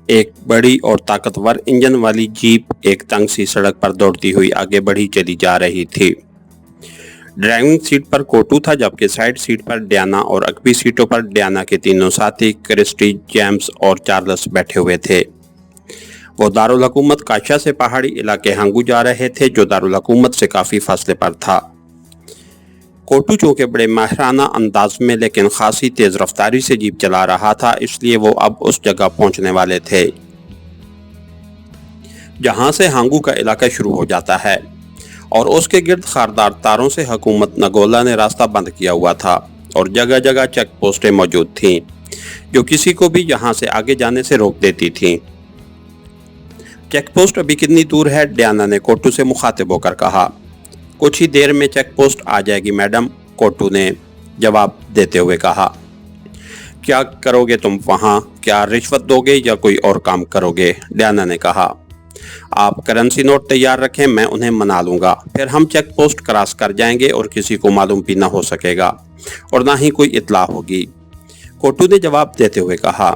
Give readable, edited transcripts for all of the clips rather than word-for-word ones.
एक बड़ी और ताकतवर इंजन वाली जीप एक तंग सी सड़क पर दौड़ती हुई आगे बढ़ी चली जा रही थी। ड्राइविंग सीट पर कोटू था, जबकि साइड सीट पर डियाना और अगली सीटों पर डियाना के तीनों साथी क्रिस्टी, जेम्स और चार्ल्स बैठे हुए थे। वो दारुल हुकूमत काशा से पहाड़ी इलाके हांगू जा रहे थे, जो दारुल हुकूमत से काफी फासले पर था। कोटू चूंकि बड़े माहिराना अंदाज में लेकिन खासी तेज रफ्तारी से जीप चला रहा था, इसलिए वो अब उस जगह पहुंचने वाले थे जहां से हांगू का इलाका शुरू हो जाता है और उसके गिर्द खारदार तारों से हुकूमत नगोला ने रास्ता बंद किया हुआ था और जगह जगह चेक पोस्टें मौजूद थीं, जो किसी को भी यहां से आगे जाने से रोक देती थीं। चेक पोस्ट अभी कितनी दूर है? डियाना ने कोटू से मुखातिब होकर कहा। कुछ ही देर में चेक पोस्ट आ जाएगी मैडम, कोटू ने जवाब देते हुए कहा। क्या करोगे तुम वहाँ? क्या रिश्वत दोगे या कोई और काम करोगे? डियाना ने कहा। आप करेंसी नोट तैयार रखें, मैं उन्हें मना लूँगा, फिर हम चेक पोस्ट क्रॉस कर जाएंगे और किसी को मालूम भी ना हो सकेगा और ना ही कोई इत्तला होगी, कोटू ने जवाब देते हुए कहा।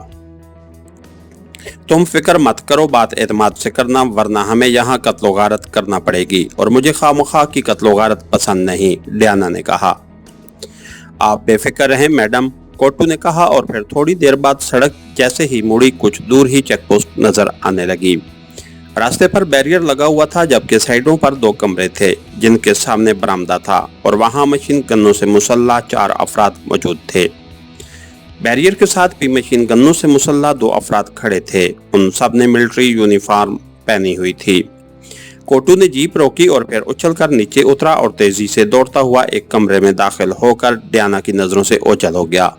तुम फिक्र मत करो, बात एतमाद से करना, वरना हमें यहाँ कत्लो गारत करना पड़ेगी और मुझे खामखा की कत्लो गारत पसंद नहीं, डियाना ने कहा। आप बेफिक्र रहें मैडम, कोटू ने कहा और फिर थोड़ी देर बाद सड़क जैसे ही मुड़ी, कुछ दूर ही चेक पोस्ट नजर आने लगी। रास्ते पर बैरियर लगा हुआ था, जबकि साइडों पर 2 कमरे थे जिनके सामने बरामदा था और वहाँ मशीन गन्नों से मुसल्ला 4 अफराद मौजूद थे। बैरियर के साथ भी मशीन गन्नों से मुसल्ला 2 अफराद खड़े थे। उन सब ने मिलिट्री यूनिफॉर्म पहनी हुई थी। कोटू ने जीप रोकी और फिर उछलकर नीचे उतरा और तेजी से दौड़ता हुआ एक कमरे में दाखिल होकर डियाना की नजरों से ओझल हो गया।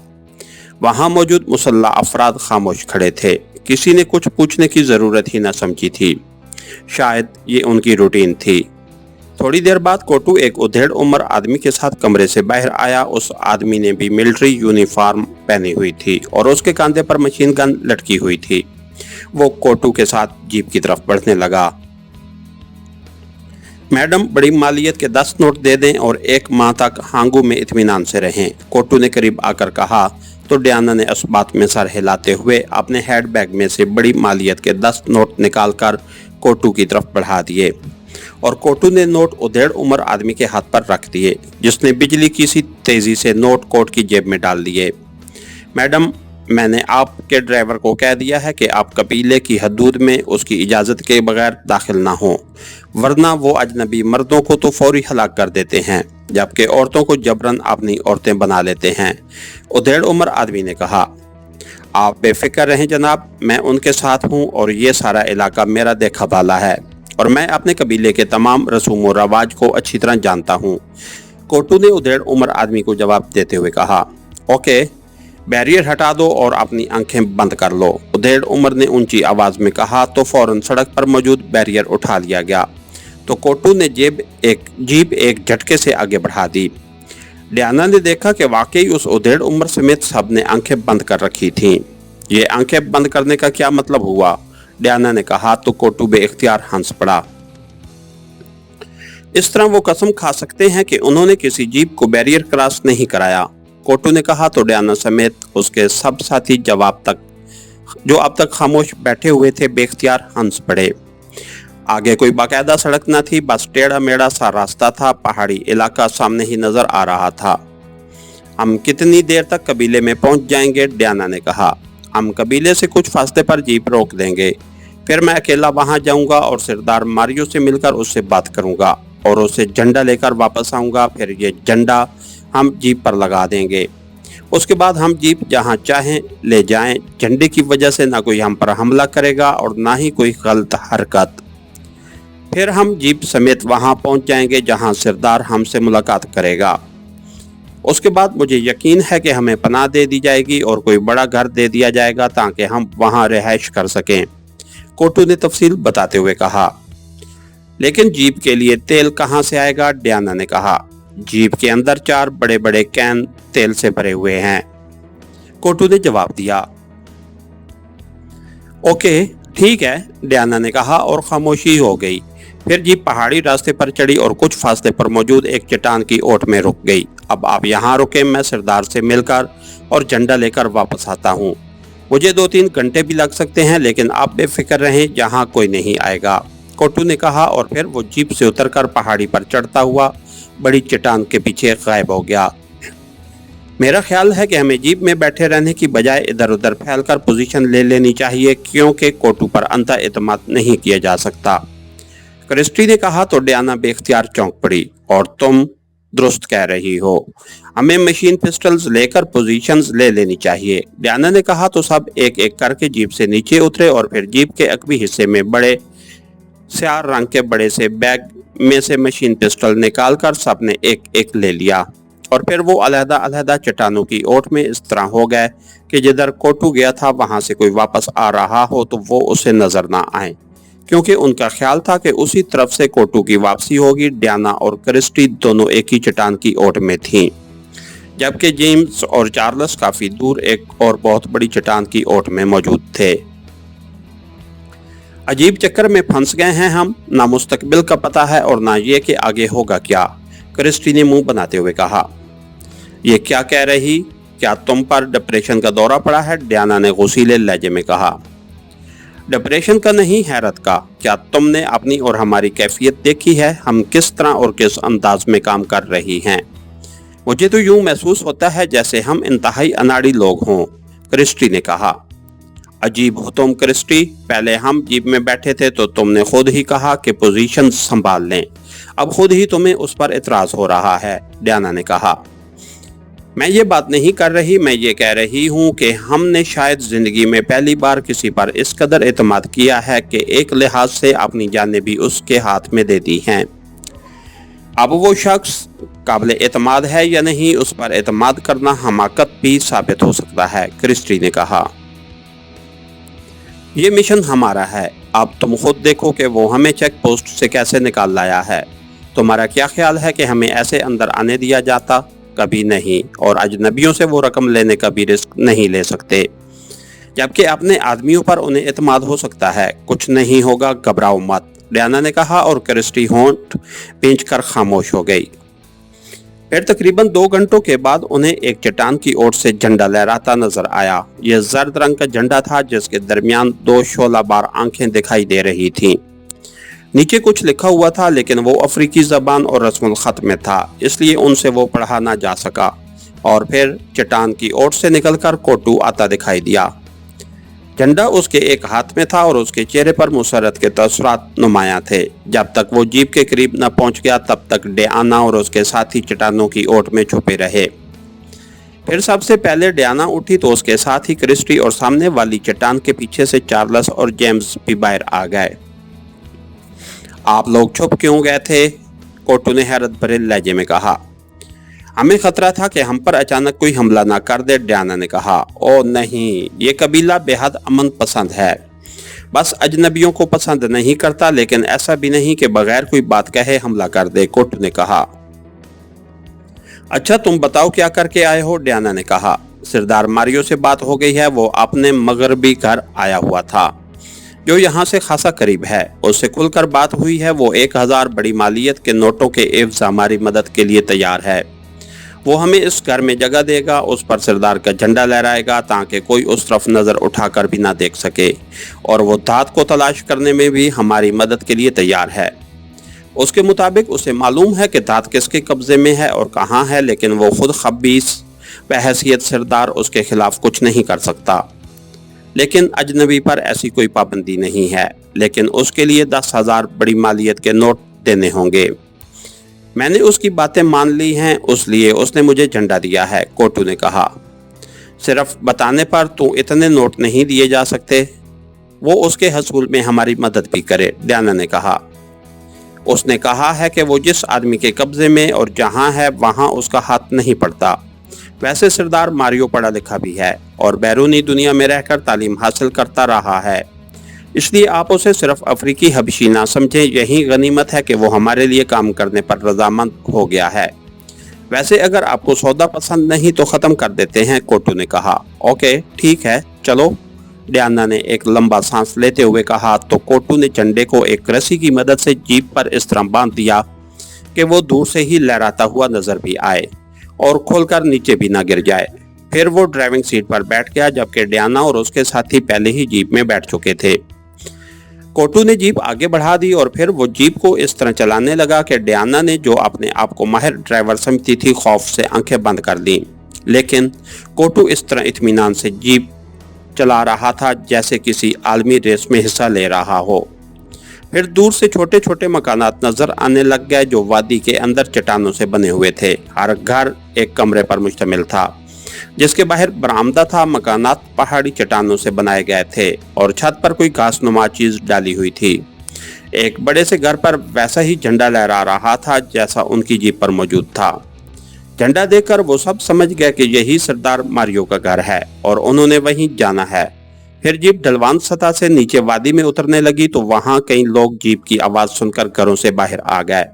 वहां मौजूद मुसल्ला अफराद खामोश खड़े थे। किसी ने कुछ पूछने की जरूरत ही न समझी थी, शायद ये उनकी रूटीन थी। थोड़ी देर बाद कोटू एक उधेड़ उम्र आदमी के साथ कमरे से बाहर आया। उस आदमी ने भी मिलिट्री यूनिफॉर्म पहनी हुई थी और उसके कंधे पर मशीन गन लटकी हुई थी। वो कोटू के साथ जीप की तरफ बढ़ने लगा। मैडम, बड़ी मालियत के 10 नोट दे दें और 1 माह तक हांगू में इत्मीनान से रहें, कोटू ने करीब आकर कहा तो डियाना ने इस बात में सर हिलाते हुए अपने हैंड बैग में से बड़ी मालियत के 10 नोट निकालकर कोटू की तरफ बढ़ा दिए और कोटू ने नोट उधेड़ उम्र आदमी के हाथ पर रख दिए, जिसने बिजली की सी तेजी से नोट कोट की जेब में डाल दिए। मैडम, मैंने आपके ड्राइवर को कह दिया है कि आप कबीले की हदूद में उसकी इजाज़त के बगैर दाखिल ना हो, वरना वो अजनबी मर्दों को तो फौरी हलाक कर देते हैं, जबकि औरतों को जबरन अपनी औरतें बना लेते हैं, उधेड़ उम्र आदमी ने कहा। आप बेफिक्र रहें जनाब, मैं उनके साथ हूँ और ये सारा इलाका मेरा देखा भाला है और मैं अपने कबीले के तमाम रसूम व रवाज को अच्छी तरह जानता हूँ, कोटू ने उधेड़ उम्र आदमी को जवाब देते हुए कहा। ओके, बैरियर हटा दो और अपनी आंखें बंद कर लो, उधेड़ उम्र ने ऊंची आवाज में कहा तो फौरन सड़क पर मौजूद बैरियर उठा लिया गया तो कोटू ने जीप एक झटके से आगे बढ़ा दी। डियाना ने देखा कि वाकई उस उधेड़ उम्र समेत सब ने आंखें बंद कर रखी थीं। ये आंखें बंद करने का क्या मतलब हुआ? डियाना ने कहा तो कोटू बेइख्तियार हंस पड़ा। इस तरह वो कसम खा सकते हैं कि उन्होंने किसी जीप को बैरियर क्रॉस नहीं कराया, कोटू ने कहा तो डियाना समेत उसके सब साथी जो अब तक खामोश बैठे हुए थे बेइख्तियार हंस पड़े। आगे कोई बाकायदा सड़क न थी, बस टेढ़ा मेढ़ा सा रास्ता था। पहाड़ी इलाका सामने ही नजर आ रहा था। हम कितनी देर तक कबीले में पहुंच जाएंगे? डियाना ने कहा। हम कबीले से कुछ फासले पर जीप रोक देंगे, फिर मैं अकेला वहां जाऊंगा और सरदार मारियो से मिलकर उससे बात करूंगा और उससे झंडा लेकर वापस आऊंगा। फिर ये झंडा हम जीप पर लगा देंगे। उसके बाद हम जीप जहां चाहें ले जाएं। झंडे की वजह से ना कोई हम पर हमला करेगा और ना ही कोई गलत हरकत। फिर हम जीप समेत वहां पहुंच जाएंगे जहां सरदार हमसे मुलाकात करेगा। उसके बाद मुझे यकीन है कि हमें पनाह दे दी जाएगी और कोई बड़ा घर दे दिया जाएगा ताकि हम वहां रिहाइश कर सकें, कोटू ने तफसील बताते हुए कहा। लेकिन जीप के लिए तेल कहां से आएगा? डियाना ने कहा। जीप के अंदर 4 बड़े बड़े कैन तेल से भरे हुए हैं, कोटू ने जवाब दिया। ओके, ठीक है, डियाना ने कहा और खामोशी हो गई। फिर जीप पहाड़ी रास्ते पर चढ़ी और कुछ फासले पर मौजूद एक चट्टान की ओट में रुक गई। अब आप यहाँ रुके, मैं सरदार से मिलकर और झंडा लेकर वापस आता हूँ, मुझे 2-3 घंटे भी लग सकते हैं, लेकिन आप बेफिक्र रहें, यहाँ कोई नहीं आएगा, कोटू ने कहा और फिर वो जीप से उतरकर पहाड़ी पर चढ़ता हुआ बड़ी चट्टान के पीछे गायब हो गया। मेरा ख्याल है कि हमें जीप में बैठे रहने की बजाय इधर उधर फैलकर पोजीशन ले लेनी चाहिए, क्योंकि कोटू पर अंधा एतमाद नहीं किया जा सकता, क्रिस्टी ने कहा। तो डियाना बेख्तियार चौंक पड़ी। और तुम दुरुस्त कह रही हो, हमें मशीन पिस्टल्स लेकर पोजीशंस ले लेनी चाहिए, डियाना ने कहा। तो सब एक एक करके जीप से नीचे उतरे और फिर जीप के अगवी हिस्से में बड़े स्याह रंग के बड़े से बैग में से मशीन पिस्टल निकालकर सबने एक एक ले लिया और फिर वो अलहदा अलहदा चट्टानों की ओट में इस तरह हो गए कि जिधर कोटू गया था वहां से कोई वापस आ रहा हो तो वो उसे नजर ना आए, क्योंकि उनका ख्याल था कि उसी तरफ से कोटू की वापसी होगी। डियाना और क्रिस्टी दोनों एक ही चट्टान की ओट में थीं, जबकि जेम्स और चार्ल्स काफी दूर एक और बहुत बड़ी चट्टान की ओट में मौजूद थे। अजीब चक्कर में फंस गए हैं हम, ना मुस्तकबिल का पता है और ना ये कि आगे होगा क्या, क्रिस्टी ने मुंह बनाते हुए कहा। ये क्या कह रही, क्या तुम पर डिप्रेशन का दौरा पड़ा है, डियाना ने गुस्सीले लहजे में कहा। डिप्रेशन का नहीं, हैरत का। क्या तुमने अपनी और हमारी कैफियत देखी है, हम किस तरह और किस अंदाज में काम कर रही हैं। मुझे तो यूं महसूस होता है जैसे हम इंतहाई अनाड़ी लोग हों, क्रिस्टी ने कहा। अजीब हो तुम क्रिस्टी, पहले हम जीप में बैठे थे तो तुमने खुद ही कहा कि पोजीशन संभाल लें, अब खुद ही तुम्हें उस पर इतराज हो रहा है, डियाना ने कहा। मैं ये बात नहीं कर रही, मैं ये कह रही हूँ कि हमने शायद जिंदगी में पहली बार किसी पर इस कदर एतमाद किया है कि एक लिहाज से अपनी जानें भी उसके हाथ में दे दी हैं। अब वो शख्स काबिल एतमाद है या नहीं, उस पर एतमाद करना हमाकत भी साबित हो सकता है, क्रिस्टी ने कहा। ये मिशन हमारा है, अब तुम खुद देखो कि वो हमें चेक पोस्ट से कैसे निकाल लाया है। तुम्हारा क्या ख्याल है कि हमें ऐसे अंदर आने दिया जाता? कभी नहीं, और अजनबियों से वो रकम लेने का भी रिस्क नहीं ले सकते, जबकि अपने आदमियों पर उन्हें एतमाद हो सकता है। कुछ नहीं होगा, घबराओ मत, डियाना ने कहा और क्रिस्टी होंठ खींच कर खामोश हो गई। फिर तकरीबन 2 घंटों के बाद उन्हें एक चट्टान की ओर से झंडा लहराता नजर आया। यह जर्द रंग का झंडा था जिसके दरमियान 2 शोलाबार आंखें दिखाई दे रही थीं। नीचे कुछ लिखा हुआ था, लेकिन वो अफ्रीकी ज़बान और रस्मुल ख़त में था, इसलिए उनसे वो पढ़ा ना जा सका। और फिर चट्टान की ओर से निकलकर कोटू आता दिखाई दिया। झंडा उसके एक हाथ में था और उसके चेहरे पर मुसरत के तसरात नुमायां थे। जब तक वो जीप के करीब न पहुंच गया तब तक डियाना और उसके साथी चट्टानों की ओट में छुपे रहे। फिर सबसे पहले डियाना उठी तो उसके साथ ही क्रिस्टी और सामने वाली चट्टान के पीछे से चार्ल्स और जेम्स भी बाहर आ गए। आप लोग छुप क्यों गए थे? कोटू ने हैरत भरे लहजे में कहा। हमें खतरा था कि हम पर अचानक कोई हमला ना कर दे, डियाना ने कहा। ओ नहीं, ये कबीला बेहद अमन पसंद है, बस अजनबियों को पसंद नहीं करता, लेकिन ऐसा भी नहीं कि बगैर कोई बात कहे हमला कर दे, कोटू ने कहा। अच्छा तुम बताओ क्या करके आए हो, डियाना ने कहा। सरदार मारियो से बात हो गई है, वो अपने मगरबी घर आया हुआ था जो यहाँ से खासा करीब है, उससे खुलकर बात हुई है। वो 1000 बड़ी मालियत के नोटों के एवज हमारी मदद के लिए तैयार है। वो हमें इस घर में जगह देगा, उस पर सरदार का झंडा लहराएगा ताकि कोई उस तरफ नज़र उठाकर भी ना देख सके, और वो धात को तलाश करने में भी हमारी मदद के लिए तैयार है। उसके मुताबिक उसे मालूम है कि धात किसके कब्जे में है और कहाँ है, लेकिन वो खुद खबीस बहैसियत सरदार उसके खिलाफ कुछ नहीं कर सकता। लेकिन अजनबी पर ऐसी कोई पाबंदी नहीं है, लेकिन उसके लिए 10,000 बड़ी मालियत के नोट देने होंगे। मैंने उसकी बातें मान ली हैं, इसलिए उसने मुझे झंडा दिया है, कोटू ने कहा। सिर्फ बताने पर तो इतने नोट नहीं दिए जा सकते, वो उसके हसूल में हमारी मदद भी करे, डियाना ने कहा। उसने कहा है कि वो जिस आदमी के कब्जे में और जहां है वहां उसका हाथ नहीं पड़ता। वैसे सरदार मारियो पढ़ा लिखा भी है और बैरूनी दुनिया में रहकर तालीम हासिल करता रहा है, इसलिए आप उसे सिर्फ अफ्रीकी हबशी ना समझें। यही गनीमत है कि वो हमारे लिए काम करने पर रजामंद हो गया है। वैसे अगर आपको सौदा पसंद नहीं तो ख़त्म कर देते हैं, कोटू ने कहा। ओके ठीक है, चलो, डियाना ने एक लंबा सांस लेते हुए कहा। तो कोटू ने झंडे को एक रस्सी की मदद से जीप पर इस तरह बांध दिया कि वो दूर से ही लहराता हुआ नजर भी आए और खोलकर नीचे भी ना गिर जाए। फिर वो ड्राइविंग सीट पर बैठ गया, जबकि डियाना और उसके साथी पहले ही जीप में बैठ चुके थे। कोटू ने जीप आगे बढ़ा दी और फिर वो जीप को इस तरह चलाने लगा कि डियाना ने, जो अपने आप को माहिर ड्राइवर समझती थी, खौफ से आंखें बंद कर दी। लेकिन कोटू इस तरह इत्मीनान से जीप चला रहा था जैसे किसी आलमी रेस में हिस्सा ले रहा हो। फिर दूर से छोटे छोटे मकानात नजर आने लग गए जो वादी के अंदर चट्टानों से बने हुए थे। हर घर एक कमरे पर मुश्तमिल था, जिसके बाहर बरामदा था। मकानात पहाड़ी चट्टानों से बनाए गए थे और छत पर कोई घासनुमा चीज डाली हुई थी। एक बड़े से घर पर वैसा ही झंडा लहरा रहा था जैसा उनकी जीप पर मौजूद था। झंडा देखकर वो सब समझ गए कि यही सरदार मारियो का घर है और उन्होंने वहीं जाना है। फिर जीप ढलवान सतह से नीचे वादी में उतरने लगी तो वहां कई लोग जीप की आवाज सुनकर घरों से बाहर आ गए।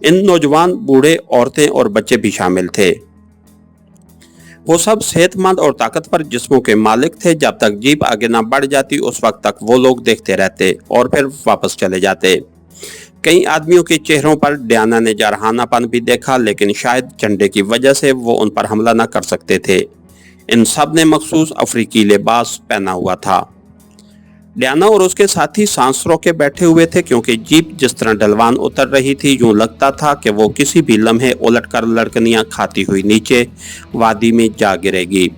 इन नौजवान, बूढ़े, औरतें और बच्चे भी शामिल थे। वो सब सेहतमंद और ताकतवर जिस्मों के मालिक थे। जब तक जीप आगे न बढ़ जाती उस वक्त तक वो लोग देखते रहते और फिर वापस चले जाते। कई आदमियों के चेहरों पर डियाना ने जरहानापन भी देखा, लेकिन शायद झंडे की वजह से वो उन पर हमला न कर सकते थे। इन सब ने मखसूस अफ्रीकी लिबास पहना हुआ था। डियाना और उसके साथी सांस रोके बैठे हुए थे, क्योंकि जीप जिस तरह ढलवान उतर रही थी यूं लगता था कि वो किसी भी लम्हे उलटकर लड़कनियां खाती हुई नीचे वादी में जा गिरेगी।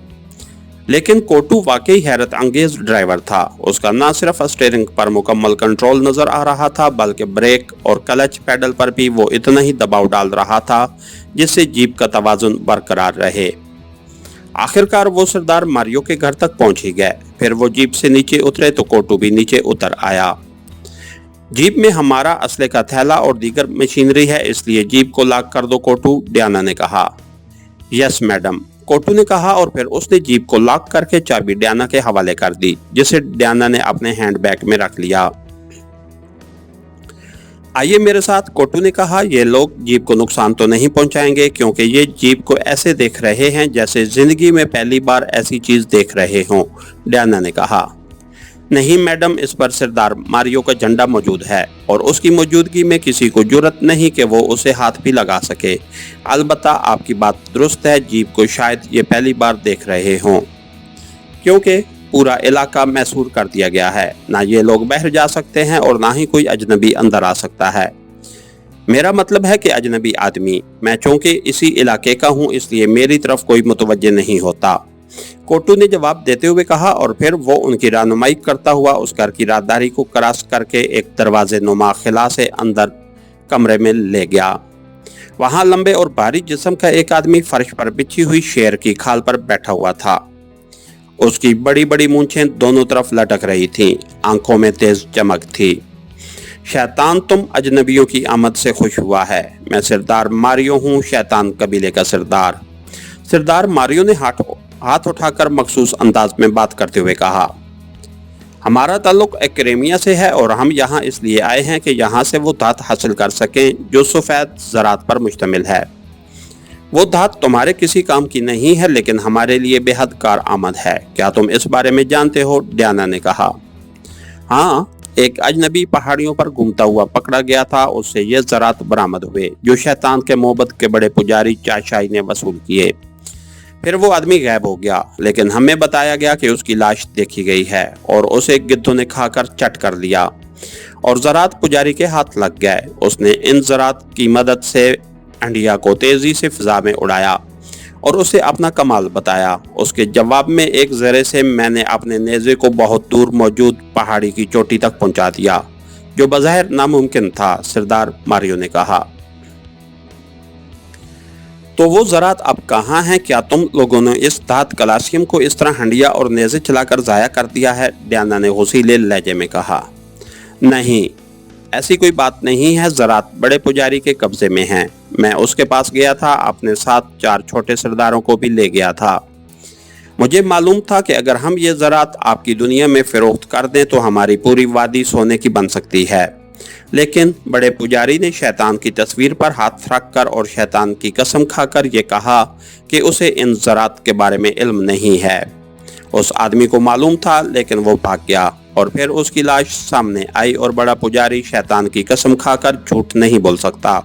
लेकिन कोटू वाकई हैरत अंगेज ड्राइवर था। उसका न सिर्फ स्टीयरिंग पर मुकम्मल कंट्रोल नजर आ रहा था, बल्कि ब्रेक और क्लच पैडल पर भी वो इतना ही दबाव डाल रहा था जिससे जीप का तवाजुन बरकरार रहे। आखिरकार वो सरदार मारियो के घर तक पहुंच ही गए। फिर वो जीप से नीचे उतरे तो कोटू भी नीचे उतर आया। जीप में हमारा असले का थैला और दीगर मशीनरी है, इसलिए जीप को लॉक कर दो कोटू, डियाना ने कहा। यस मैडम, कोटू ने कहा और फिर उसने जीप को लॉक करके चाबी डियाना के हवाले कर दी, जिसे डियाना ने अपने हैंडबैग में रख लिया। आइए मेरे साथ, कोटू ने कहा। ये लोग जीप को नुकसान तो नहीं पहुंचाएंगे, क्योंकि ये जीप को ऐसे देख रहे हैं जैसे जिंदगी में पहली बार ऐसी चीज देख रहे हों, डियाना ने कहा। नहीं मैडम, इस पर सरदार मारियो का झंडा मौजूद है और उसकी मौजूदगी में किसी को जुर्रत नहीं कि वो उसे हाथ भी लगा सके। अलबत्ता आपकी बात दुरुस्त है, जीप को शायद ये पहली बार देख रहे हों, क्योंकि पूरा इलाका मैसूर कर दिया गया है। ना ये लोग बाहर जा सकते हैं और ना ही कोई अजनबी अंदर आ सकता है। मेरा मतलब है कि अजनबी आदमी। मैं चूंकि इसी इलाके का हूँ, इसलिए मेरी तरफ कोई मुतवज्जे नहीं होता, कोटू ने जवाब देते हुए कहा। और फिर वो उनकी रहनुमाई करता हुआ उस घर की राहदारी को क्रॉस करके एक दरवाजे नुमा खिला से अंदर कमरे में ले गया। वहां लंबे और भारी जिस्म का एक आदमी फर्श पर बिछी हुई शेर की खाल पर बैठा हुआ था। उसकी बड़ी बड़ी मूंछें दोनों तरफ लटक रही थीं, आंखों में तेज चमक थी। शैतान, तुम अजनबियों की आमद से खुश हुआ है। मैं सरदार मारियो हूँ, शैतान कबीले का सरदार। सरदार मारियो ने हाथ उठाकर मखसूस अंदाज में बात करते हुए कहा। हमारा ताल्लुक एक्रेमिया से है और हम यहाँ इसलिए आए हैं कि यहाँ से वो धात हासिल कर सकें जो सफेद ज़रात पर मुश्तमिल है। वो धात तुम्हारे किसी काम की नहीं है, लेकिन हमारे लिए बेहद कार आमद है। क्या तुम इस बारे में जानते हो? डियाना ने कहा। हाँ, एक अजनबी पहाड़ियों पर घूमता हुआ पकड़ा गया था, उससे ये ज़रात बरामद हुए जो शैतान के मोहब्बत के बड़े पुजारी चाशाई ने वसूल किए। फिर वो आदमी गायब हो गया, लेकिन हमें बताया गया कि उसकी लाश देखी गई है और उसे गिद्धों ने खाकर चट कर लिया और ज़रात पुजारी के हाथ लग गए। उसने इन ज़रात की मदद से अंडिया को तेजी से फिजा में उड़ाया और उसे अपना कमाल बताया। उसके जवाब में एक जरे से मैंने अपने नेज़े को बहुत दूर मौजूद पहाड़ी की चोटी तक पहुंचा दिया, जो बज़ाहिर नामुमकिन था, सरदार मारियो ने कहा। तो वो ज़रात अब कहाँ हैं? क्या तुम लोगों ने इस धात कलासियम को इस तरह हंडिया और नेज़े चलाकर ज़ाया कर दिया है? डियाना ने गुस्सीले लहजे में कहा। नहीं, ऐसी कोई बात नहीं है। ज़रात बड़े पुजारी के कब्जे में हैं। मैं उसके पास गया था, अपने साथ 4 छोटे सरदारों को भी ले गया था। मुझे मालूम था कि अगर हम ये ज़रात आपकी दुनिया में फ़रोख्त कर दें तो हमारी पूरी वादी सोने की बन सकती है। लेकिन बड़े पुजारी ने शैतान की तस्वीर पर हाथ रख कर और शैतान की कसम खाकर ये कहा कि उसे इन ज़रात के बारे में इल्म नहीं है। उस आदमी को मालूम था, लेकिन वो भाग गया और फिर उसकी लाश सामने आई और बड़ा पुजारी शैतान की कसम खाकर झूठ नहीं बोल सकता,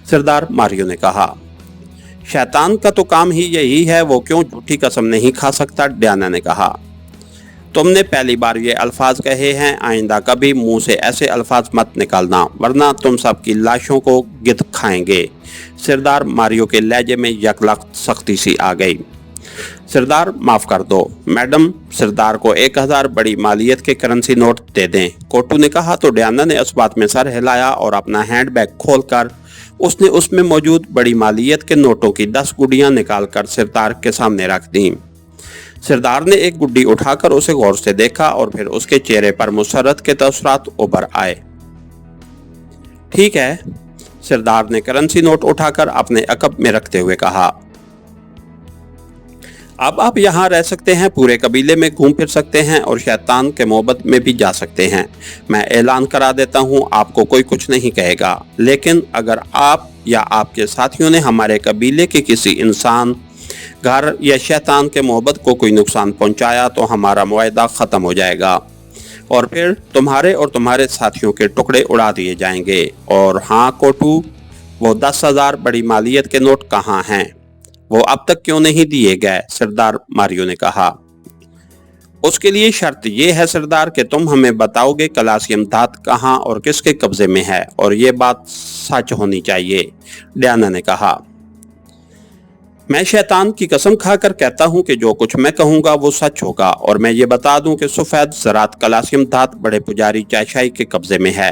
सरदार मारियो ने कहा। शैतान का तो काम ही यही है, वो क्यों झूठी कसम नहीं खा सकता, डियाना ने कहा। तुमने पहली बार ये अल्फाज कहे हैं, आइंदा कभी मुंह से ऐसे अल्फाज मत निकालना वरना तुम सबकी लाशों को गिद्ध खाएंगे। सरदार मारियो के लहजे में यकलख्त सख्ती सी आ गई। सरदार माफ कर दो मैडम, सरदार को 1000 बड़ी मालियत के करेंसी नोट दे दें, कोटू ने कहा तो डियाना ने इस बात में सर हिलाया और अपना हैंडबैग खोलकर उसने उसमें मौजूद बड़ी मालियत के नोटों की 10 गुड्डियां निकालकर सरदार के सामने रख दी। सरदार ने एक गुड्डी उठाकर उसे गौर से देखा और फिर उसके चेहरे पर मुसर्रत के तसरात उभर आए। ठीक है, सरदार ने करेंसी नोट उठाकर अपने अकब में रखते हुए कहा, अब आप यहाँ रह सकते हैं, पूरे कबीले में घूम फिर सकते हैं और शैतान के मोहब्बत में भी जा सकते हैं। मैं ऐलान करा देता हूँ, आपको कोई कुछ नहीं कहेगा, लेकिन अगर आप या आपके साथियों ने हमारे कबीले के किसी इंसान, घर या शैतान के मोहब्बत को कोई नुकसान पहुंचाया तो हमारा मुआहदा ख़त्म हो जाएगा और फिर तुम्हारे और तुम्हारे साथियों के टुकड़े उड़ा दिए जाएंगे। और हाँ कोटू, वो 10,000 बड़ी मालियत के नोट कहाँ हैं? वो अब तक क्यों नहीं दिए गए? सरदार मारियो ने कहा। उसके लिए शर्त ये है सरदार कि तुम हमें बताओगे कलासियम धात कहाँ और किसके कब्जे में है, और ये बात सच होनी चाहिए, डियाना ने कहा। मैं शैतान की कसम खाकर कहता हूं कि जो कुछ मैं कहूंगा वो सच होगा, और मैं ये बता दूं कि सफेद ज़रात कलासियम धात बड़े पुजारी चाशाई के कब्जे में है।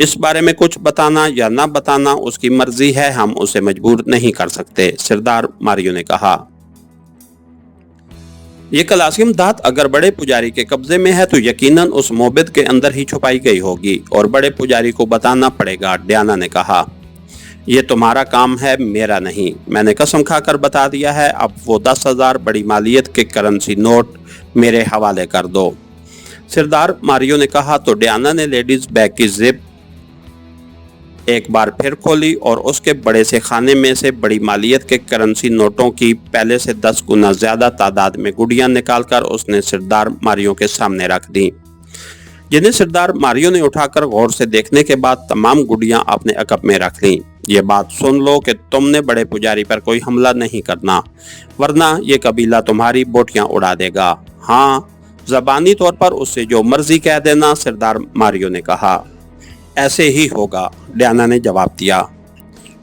इस बारे में कुछ बताना या ना बताना उसकी मर्जी है, हम उसे मजबूर नहीं कर सकते, सरदार मारियो ने कहा। ये कलासियम धात अगर बड़े पुजारी के कब्जे में है तो यकीनन उस मोबिद के अंदर ही छुपाई गई होगी और बड़े पुजारी को बताना पड़ेगा, डियाना ने कहा। ये तुम्हारा काम है, मेरा नहीं। मैंने कसम खाकर बता दिया है, अब वो 10,000 बड़ी मालियत के करेंसी नोट मेरे हवाले कर दो, सरदार मारियो ने कहा तो डियाना ने लेडीज बैग की जिप एक बार फिर खोली और उसके बड़े से खाने में से बड़ी मालियत के करेंसी नोटों की पहले से 10 गुना ज्यादा तादाद में गुड़ियां निकालकर उसने सरदार मारियो के सामने रख दी, जिन्हें सरदार मारियो ने उठाकर गौर से देखने के बाद तमाम गुड़ियां अपने अकब में रख लीं। ये बात सुन लो कि तुमने बड़े पुजारी पर कोई हमला नहीं करना, वरना ये कबीला तुम्हारी बोटियां उड़ा देगा। हाँ, ज़बानी तौर पर उससे जो मर्जी कह देना, सरदार मारियो ने कहा। ऐसे ही होगा, डियाना ने जवाब दिया।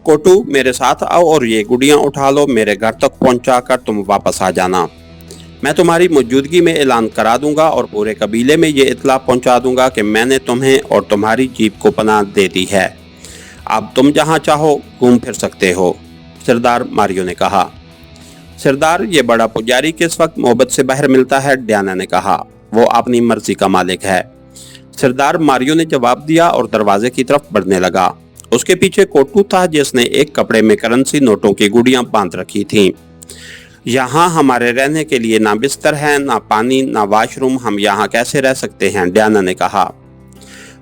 कोटू, मेरे साथ आओ और ये गुड़ियां उठा लो, मेरे घर तक पहुंचाकर तुम वापस आ जाना। मैं तुम्हारी मौजूदगी में ऐलान करा दूंगा और पूरे कबीले में ये इत्तला पहुंचा दूंगा कि मैंने तुम्हें और तुम्हारी जीप को पनाह दे दी है। अब तुम जहां चाहो घूम फिर सकते हो, सरदार मारियो ने कहा। सरदार, ये बड़ा पुजारी किस वक्त मोहब्बत से बाहर मिलता है, डियाना ने कहा। वो अपनी मर्जी का मालिक है, सरदार मारियो ने जवाब दिया और दरवाजे की तरफ बढ़ने लगा। उसके पीछे कोटू था जिसने एक कपड़े में करेंसी नोटों की गुड़ियां बांध रखी थीं। यहाँ हमारे रहने के लिए ना बिस्तर है, ना पानी, ना वाशरूम, हम यहाँ कैसे रह सकते हैं, डियाना ने कहा।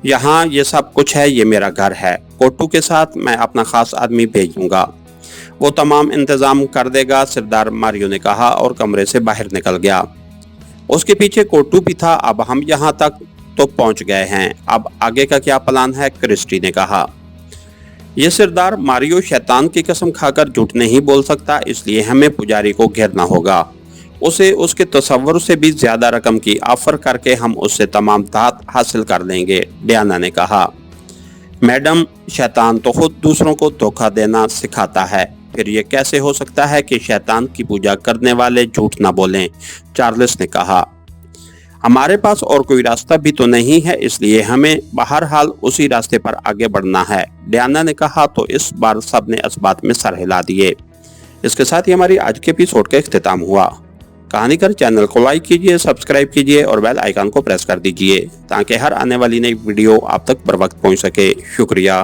यहाँ ये सब कुछ है, ये मेरा घर है। कोटू के साथ मैं अपना खास आदमी भेजूंगा, वो तमाम इंतजाम कर देगा, सरदार मारियो ने कहा और कमरे से बाहर निकल गया। उसके पीछे कोटू भी था। अब हम यहाँ तक तो पहुँच गए हैं, अब आगे का क्या प्लान है, क्रिस्टी ने कहा। ये सरदार मारियो शैतान की कसम खाकर झूठ नहीं बोल सकता, इसलिए हमें पुजारी को घेरना होगा। उसे उसके तसव्वुर से भी ज्यादा रकम की ऑफर करके हम उससे तमाम धात हासिल कर लेंगे, डियाना ने कहा। मैडम, शैतान तो खुद दूसरों को धोखा देना सिखाता है, फिर ये कैसे हो सकता है कि शैतान की पूजा करने वाले झूठ ना बोलें, चार्ल्स ने कहा। हमारे पास और कोई रास्ता भी तो नहीं है, इसलिए हमें बहरहाल उसी रास्ते पर आगे बढ़ना है, डियाना ने कहा तो इस बार सबने इस बात में सर हिला दिए। इसके साथ ही हमारी आज के एपिसोड का इख्तिताम हुआ। कहानीकर चैनल को लाइक कीजिए, सब्सक्राइब कीजिए और बेल आइकन को प्रेस कर दीजिए ताकि हर आने वाली नई वीडियो आप तक बर वक्त पहुंच सके। शुक्रिया।